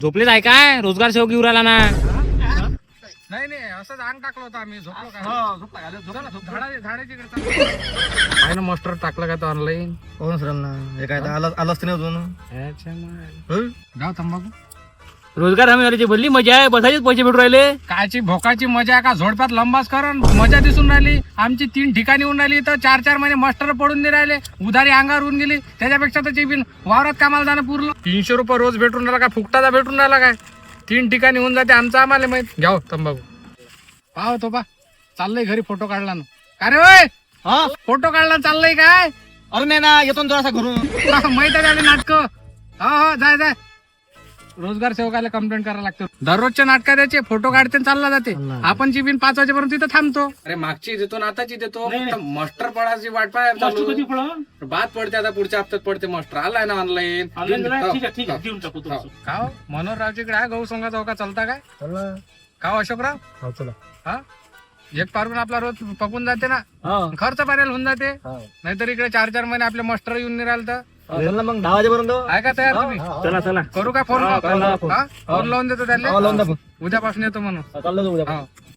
झोपलेच आहे काय? रोजगार सेवक येऊ राहिला ना. नाही नाही असंच अंग टाकलं होतं आम्ही झोपलो काय झाडाची काय ना मास्टर टाकलं का तो ऑनलाईन हो सर ना हे काय आलंच नाही अजून गाव तंबाखू रोजगार हमी भरली मजा आहे. बसायचेच पैसे भेटू राहिले. कायची भोकाची मजा का झोडप्यात लंबाच करण मजा दिसून राहिली. आमची 3 ठिकाणी होऊन राहिली तर 4-4 महिने मास्टर पडून नाही राहिले. उधारी अंगावर होऊन गेली. त्याच्यापेक्षा तर बिन वावरात कामाला जाणं पुरलं. 300 रुपये रोज भेटून राहिला का फुकटाचा भेटून राहिला काय? 3 ठिकाणी होऊन जाते आमचं आम्हाला माहित. घ्याव तंबाखू पाह तो पा चाललंय घरी फोटो काढला ना. का रे होय हा फोटो काढला चाललंय काय? अरे नाही ना येतो थोडासा घरून माहित आहे नाटक. हो जाय जाय रोजगार सेवकाला कंप्लेंट करायला लागतो. दररोजच्या नाटका द्यायचे फोटो काढते चालला जाते. आपण जी बिन 5 वाजेपर्यंत तिथं थांबतो. अरे मागची देतो ना आताची देतो. मास्टर पडायची वाट पाय बाद पडते आता पुढच्या हप्त्यात पडते. मास्टर आलाय ना ऑनलाईन. का मनोहररावजीकडे आहे गहू संघा चौका चालता काय का अशोकराव? चला हा एक पारून आपला रोज पकून जाते ना. खर्च पारेल होऊन जाते. नाहीतर इकडे 4-4 महिने आपले मास्टर येऊन नाही राहिलं तर मग 10 वाजेपर्यंत आहे का तयार तुम्ही? चला चला करू का फोन? फोन लावून देतो त्याला. लावून द्या उद्यापासून येतो म्हणून. चाललं उद्या हा